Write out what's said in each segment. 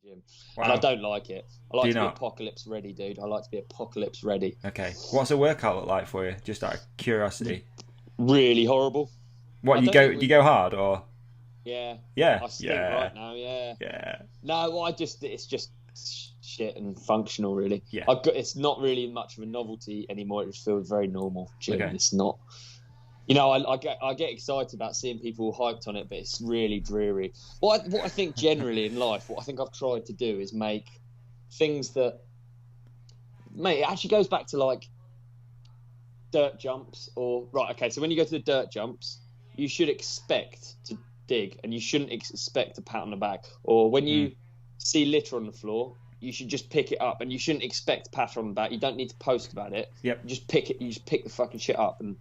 gym. Wow. And I don't like it. I like to be not? apocalypse ready, dude. I like to be apocalypse ready. Okay. What's a workout look like for you? Just out of curiosity. Really horrible. What I you don't go? think Do you we. go hard or? Yeah, Yeah. I stink Yeah. right now. Yeah. Yeah. No, well, it's just shit and functional, really. Yeah. It's not really much of a novelty anymore. It just feels very normal. Gym. Okay. It's not. I get excited about seeing people hyped on it, but it's really dreary. What I think generally in life, what I think I've tried to do is make things that, mate, it actually goes back to like dirt jumps right. Okay, so when you go to the dirt jumps, you should expect to dig, and you shouldn't expect a pat on the back. Or when you see litter on the floor, you should just pick it up, and you shouldn't expect a pat on the back. You don't need to post about it. Yep. You just pick it. You just pick the fucking shit up, and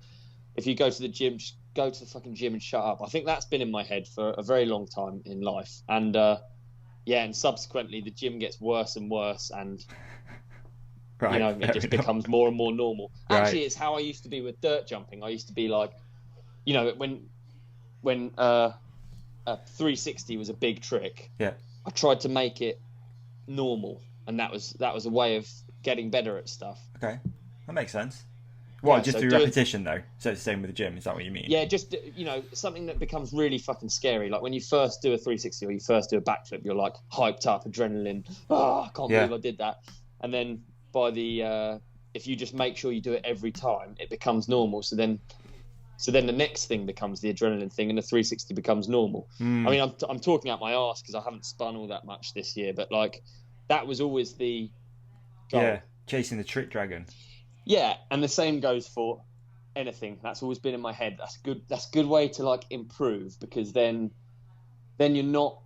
if you go to the gym, just go to the fucking gym and shut up. I think that's been in my head for a very long time in life. And and subsequently the gym gets worse and worse, and Right. it just becomes more and more normal. Right. Actually, it's how I used to be with dirt jumping. I used to be like, when 360 was a big trick, Yeah. I tried to make it normal, and that was a way of getting better at stuff. Okay. That makes sense. What, Yeah, just so through do it- repetition though? So it's the same with the gym, is that what you mean? Yeah, just, something that becomes really fucking scary. Like when you first do a 360 or you first do a backflip, you're like hyped up, adrenaline. Oh, I can't believe I did that. And then if you just make sure you do it every time, it becomes normal. So then the next thing becomes the adrenaline thing, and the 360 becomes normal. I mean, I'm talking out my arse because I haven't spun all that much this year, but like that was always the goal. Yeah. Chasing the trick dragon. Yeah, and the same goes for anything. That's always been in my head. That's good. That's a good way to like improve, because then you're not.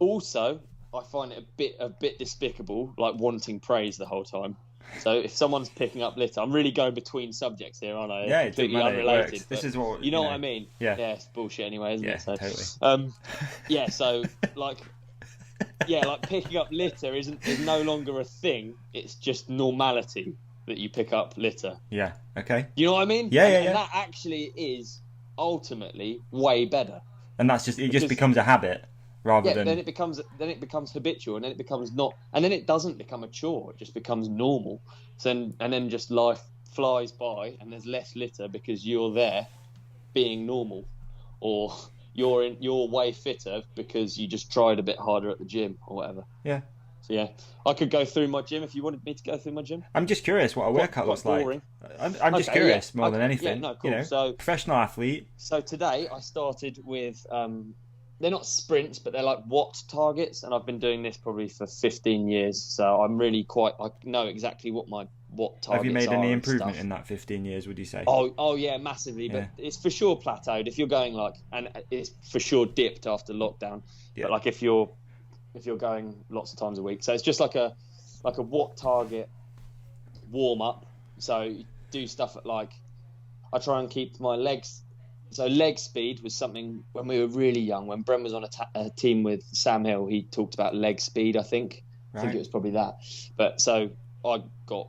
Also, I find it a bit despicable, like wanting praise the whole time. So if someone's picking up litter, I'm really going between subjects here, aren't I? Yeah, completely it doesn't matter, it unrelated. works. This is what you know what I mean. Yeah. Yeah, it's bullshit anyway, isn't it? So, Totally. yeah. So like picking up litter is no longer a thing. It's just normality that you pick up litter. Yeah. Okay. You know what I mean? Yeah. And that actually is ultimately way better. And that's just becomes a habit rather than. Then it becomes habitual, and then it becomes not, and then it doesn't become a chore. It just becomes normal. So then just life flies by, and there's less litter because you're there, being normal, or you're way fitter because you just tried a bit harder at the gym or whatever. Yeah. So yeah, I could go through my gym if you wanted me to go through my gym. I'm just curious what a workout looks boring. like. I'm just curious more than anything. Yeah, no, cool. So professional athlete. So today I started with they're not sprints, but they're like watt targets, and I've been doing this probably for 15 years. So I'm really I know exactly what my watt targets are. Have you made any and improvement stuff. in that 15 years? Would you say? Oh yeah, massively. But it's for sure plateaued. If you're going and it's for sure dipped after lockdown. Yeah. But like if you're going lots of times a week, so it's just like a watt target warm up. So you do stuff at like, I try and keep my legs. So leg speed was something when we were really young. When Bren was on a team with Sam Hill, he talked about leg speed. I think it was probably that. But so I got,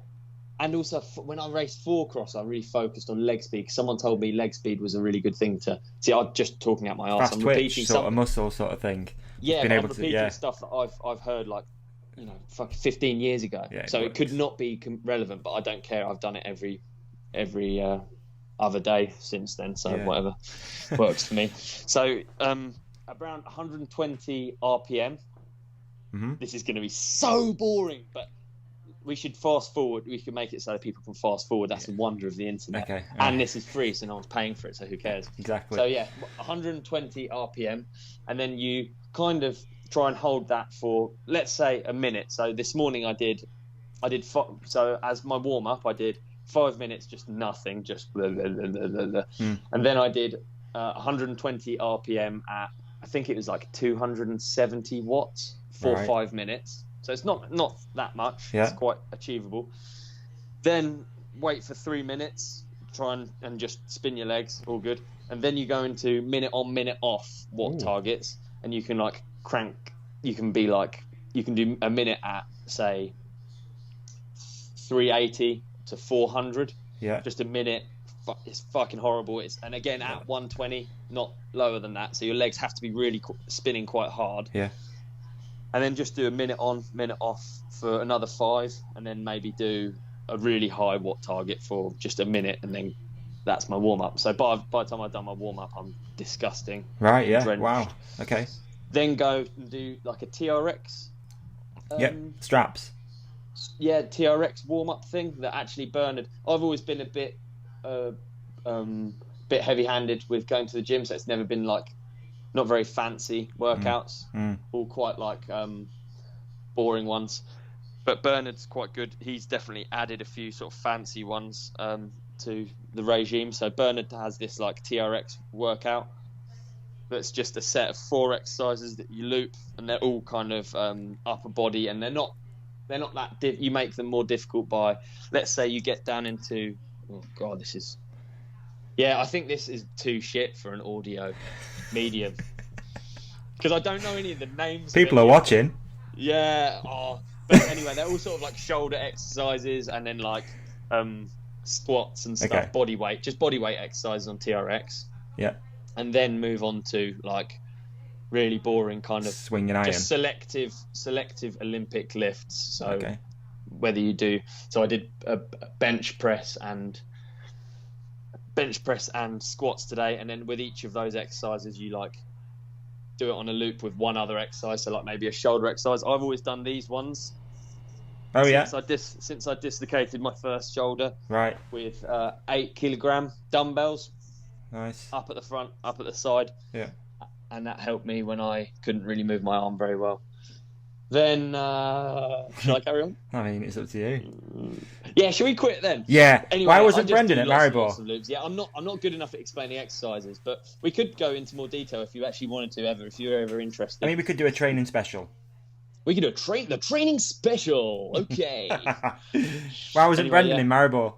and also when I raced 4-cross, I really focused on leg speed. 'Cause someone told me leg speed was a really good thing to see. I'm just talking out my arse. Fast twitch, sort of muscle sort of thing. Yeah, but I'm repeating stuff that I've heard like, fucking 15 years ago. Yeah, so it could not be relevant, but I don't care. I've done it every other day since then, so whatever works for me. So around 120 RPM. Mm-hmm. This is going to be so boring, but we should fast forward. We can make it so that people can fast forward. That's the wonder of the internet. Okay. And this is free, so no one's paying for it, so who cares? Exactly. So 120 RPM, and then you kind of try and hold that for, let's say, a minute. So this morning I did so as my warm up, I did 5 minutes, just nothing, just blah, blah, blah, blah, blah. And then I did 120 RPM at, I think it was like 270 watts for 5 minutes. So it's not that much. Yeah. It's quite achievable. Then wait for 3 minutes, try and just spin your legs, all good. And then you go into minute on, minute off watt targets, and you can like crank. You can do a minute at say 380 to 400. Yeah. Just a minute. It's fucking horrible. And again at 120, not lower than that. So your legs have to be really spinning quite hard. Yeah. and then just do a minute on, minute off for another 5, and then maybe do a really high watt target for just a minute, and then that's my warm up. So by the time I've done my warm up, I'm disgusting. Right, yeah. Drenched. Wow. Okay. Then go and do like a TRX. Yep. Straps. Yeah, TRX warm up thing that actually Bernard. I've always been a bit heavy handed with going to the gym, so it's never been like not very fancy workouts, all quite like boring ones. But Bernard's quite good. He's definitely added a few sort of fancy ones to the regime. So Bernard has this like TRX workout that's just a set of 4 exercises that you loop, and they're all kind of upper body, and they're not that you make them more difficult by, let's say you get down into, oh god, this is, yeah, I think this is too shit for an audio medium because I don't know any of the names. People are watching. Yeah. But anyway, they're all sort of like shoulder exercises, and then like squats and stuff, Okay. body weight exercises on TRX. Yeah. And then move on to like really boring kind of Swinging iron. just selective Olympic lifts. So Okay. whether you do, so I did a bench press and squats today, and then with each of those exercises you like do it on a loop with one other exercise, so like maybe a shoulder exercise. I've always done these ones. Oh yeah. Since I dislocated my first shoulder. Right. With 8 kilogram dumbbells. Nice. Up at the front, up at the side. Yeah. And that helped me when I couldn't really move my arm very well. Then, shall I carry on? I mean, it's up to you. Yeah, shall we quit then? Yeah. Anyway, Why I wasn't just Brendan do at lots and Maribor? lots of loops. Yeah, I'm not good enough at explaining exercises, but we could go into more detail if you actually wanted to ever, if you're ever interested. I mean, we could do a training special. We could do the training special. Okay. Why wasn't Anyway, Brendan yeah. in Maribor?